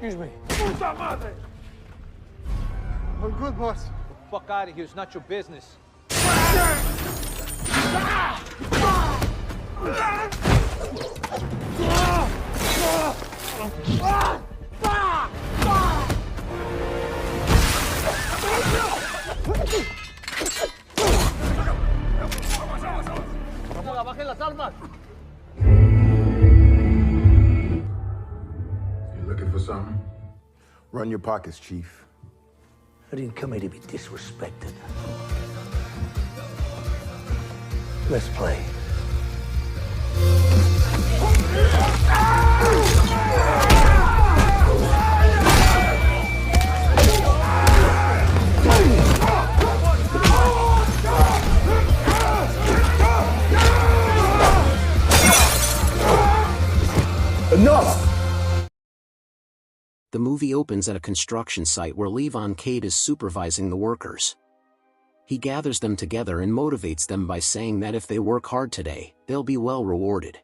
Excuse me. Puta madre! I'm good, boss. Fuck out of here, it's not your business. ¡Bajen las armas! You looking for something? Run your pockets, Chief. I didn't come here to be disrespected. Let's play. Enough! The movie opens at a construction site where Levon Cade is supervising the workers. He gathers them together and motivates them by saying that if they work hard today, they'll be well rewarded.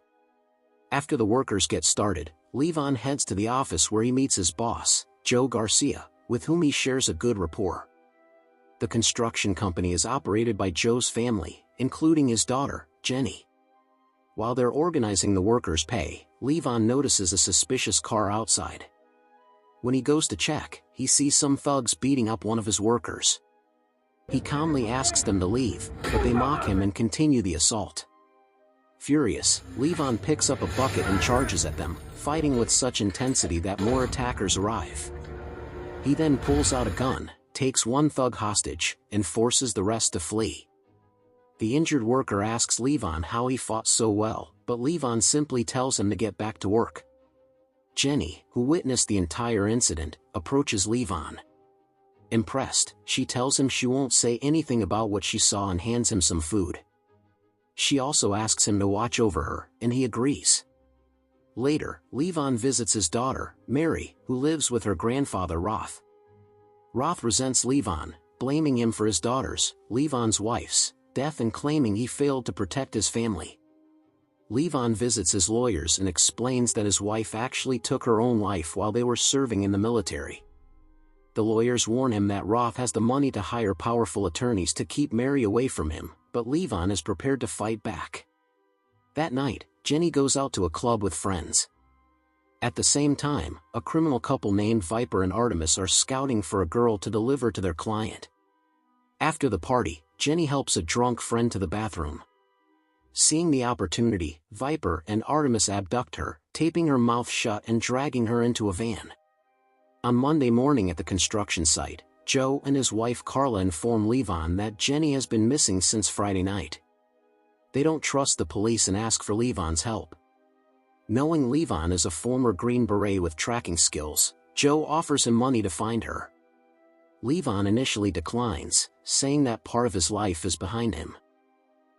After the workers get started, Levon heads to the office where he meets his boss, Joe Garcia, with whom he shares a good rapport. The construction company is operated by Joe's family, including his daughter, Jenny. While they're organizing the workers' pay, Levon notices a suspicious car outside. When he goes to check, he sees some thugs beating up one of his workers. He calmly asks them to leave, but they mock him and continue the assault. Furious, Levon picks up a bucket and charges at them, fighting with such intensity that more attackers arrive. He then pulls out a gun, takes one thug hostage, and forces the rest to flee. The injured worker asks Levon how he fought so well, but Levon simply tells him to get back to work. Jenny, who witnessed the entire incident, approaches Levon. Impressed, she tells him she won't say anything about what she saw and hands him some food. She also asks him to watch over her, and he agrees. Later, Levon visits his daughter, Mary, who lives with her grandfather Roth. Roth resents Levon, blaming him for his daughter's, Levon's wife's, death and claiming he failed to protect his family. Levon visits his lawyers and explains that his wife actually took her own life while they were serving in the military. The lawyers warn him that Roth has the money to hire powerful attorneys to keep Mary away from him, but Levon is prepared to fight back. That night, Jenny goes out to a club with friends. At the same time, a criminal couple named Viper and Artemis are scouting for a girl to deliver to their client. After the party, Jenny helps a drunk friend to the bathroom. Seeing the opportunity, Viper and Artemis abduct her, taping her mouth shut and dragging her into a van. On Monday morning at the construction site, Joe and his wife Carla inform Levon that Jenny has been missing since Friday night. They don't trust the police and ask for Levon's help. Knowing Levon is a former Green Beret with tracking skills, Joe offers him money to find her. Levon initially declines, saying that part of his life is behind him.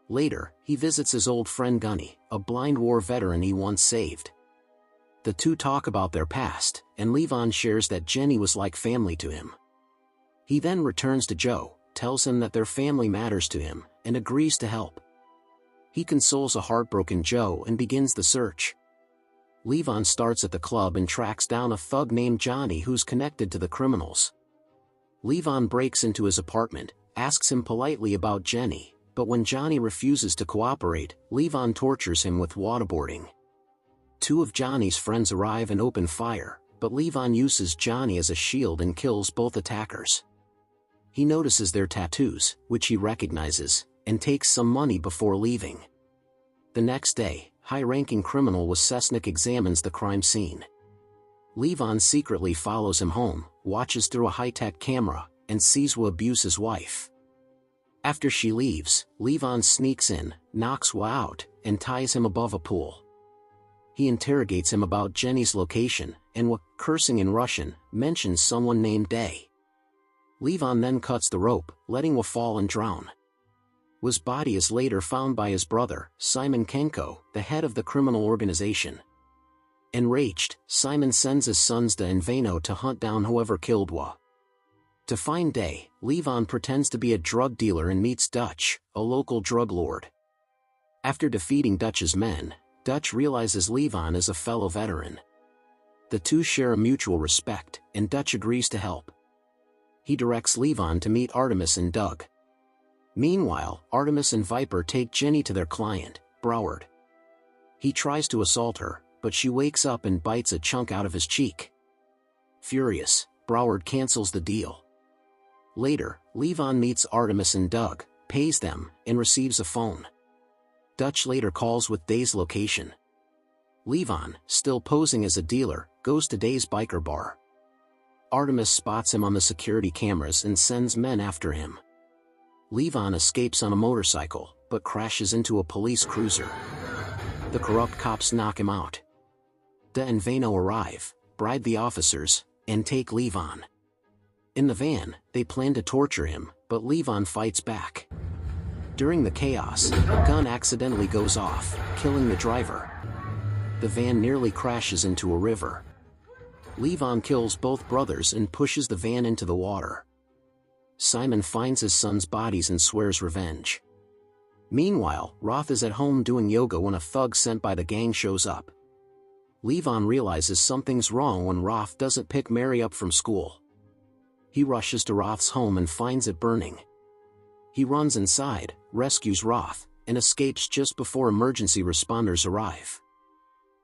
Later, he visits his old friend Gunny, a blind war veteran he once saved. The two talk about their past, and Levon shares that Jenny was like family to him. He then returns to Joe, tells him that their family matters to him, and agrees to help. He consoles a heartbroken Joe and begins the search. Levon starts at the club and tracks down a thug named Johnny who's connected to the criminals. Levon breaks into his apartment, asks him politely about Jenny, but when Johnny refuses to cooperate, Levon tortures him with waterboarding. Two of Johnny's friends arrive and open fire, but Levon uses Johnny as a shield and kills both attackers. He notices their tattoos, which he recognizes, and takes some money before leaving. The next day, high-ranking criminal Wesesnik examines the crime scene. Levon secretly follows him home, watches through a high-tech camera, and sees Wa abuse his wife. After she leaves, Levon sneaks in, knocks Wa out, and ties him above a pool. He interrogates him about Jenny's location, and Wa, cursing in Russian, mentions someone named Day. Levon then cuts the rope, letting Wa fall and drown. Wa's body is later found by his brother, Simon Kenko, the head of the criminal organization. Enraged, Simon sends his sons Da and Vano to hunt down whoever killed Wa. To find Day, Levon pretends to be a drug dealer and meets Dutch, a local drug lord. After defeating Dutch's men, Dutch realizes Levon is a fellow veteran. The two share a mutual respect, and Dutch agrees to help. He directs Levon to meet Artemis and Doug. Meanwhile, Artemis and Viper take Jenny to their client, Broward. He tries to assault her, but she wakes up and bites a chunk out of his cheek. Furious, Broward cancels the deal. Later, Levon meets Artemis and Doug, pays them, and receives a phone. Dutch later calls with Day's location. Levon, still posing as a dealer, goes to Day's biker bar. Artemis spots him on the security cameras and sends men after him. Levon escapes on a motorcycle, but crashes into a police cruiser. The corrupt cops knock him out. Da and Vano arrive, bribe the officers, and take Levon. In the van, they plan to torture him, but Levon fights back. During the chaos, a gun accidentally goes off, killing the driver. The van nearly crashes into a river. Levon kills both brothers and pushes the van into the water. Simon finds his son's bodies and swears revenge. Meanwhile, Roth is at home doing yoga when a thug sent by the gang shows up. Levon realizes something's wrong when Roth doesn't pick Mary up from school. He rushes to Roth's home and finds it burning. He runs inside, rescues Roth, and escapes just before emergency responders arrive.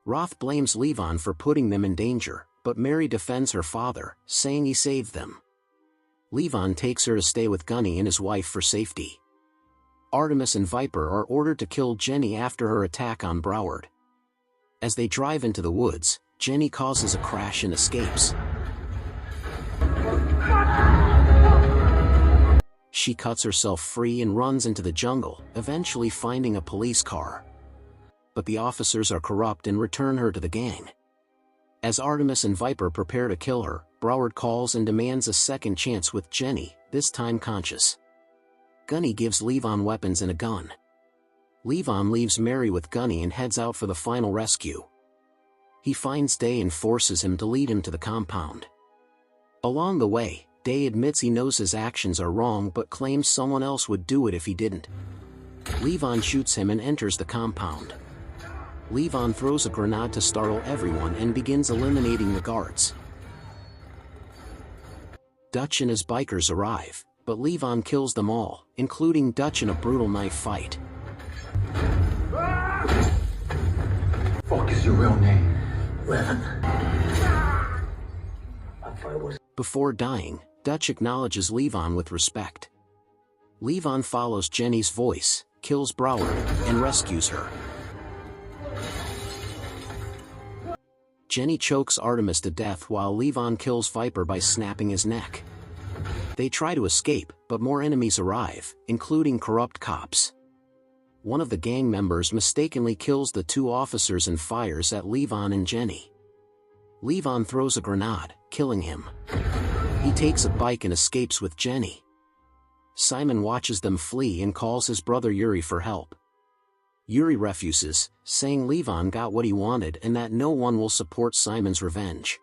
Roth blames Levon for putting them in danger, but Mary defends her father, saying he saved them. Levon takes her to stay with Gunny and his wife for safety. Artemis and Viper are ordered to kill Jenny after her attack on Broward. As they drive into the woods, Jenny causes a crash and escapes. She cuts herself free and runs into the jungle, eventually finding a police car. But the officers are corrupt and return her to the gang. As Artemis and Viper prepare to kill her, Broward calls and demands a second chance with Jenny, this time conscious. Gunny gives Levon weapons and a gun. Levon leaves Mary with Gunny and heads out for the final rescue. He finds Day and forces him to lead him to the compound. Along the way, Day admits he knows his actions are wrong but claims someone else would do it if he didn't. Levon shoots him and enters the compound. Levon throws a grenade to startle everyone and begins eliminating the guards. Dutch and his bikers arrive, but Levon kills them all, including Dutch in a brutal knife fight. Fuck is your real name? Levin. Before dying, Dutch acknowledges Levon with respect. Levon follows Jenny's voice, kills Broward, and rescues her. Jenny chokes Artemis to death while Levon kills Viper by snapping his neck. They try to escape, but more enemies arrive, including corrupt cops. One of the gang members mistakenly kills the two officers and fires at Levon and Jenny. Levon throws a grenade, killing him. He takes a bike and escapes with Jenny. Simon watches them flee and calls his brother Yuri for help. Yuri refuses, saying Levon got what he wanted and that no one will support Simon's revenge.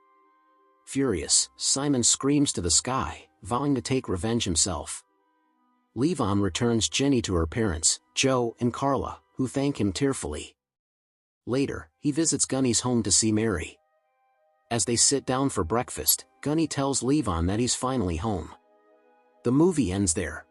Furious, Simon screams to the sky, vowing to take revenge himself. Levon returns Jenny to her parents, Joe and Carla, who thank him tearfully. Later, he visits Gunny's home to see Mary. As they sit down for breakfast, Gunny tells Levon that he's finally home. The movie ends there.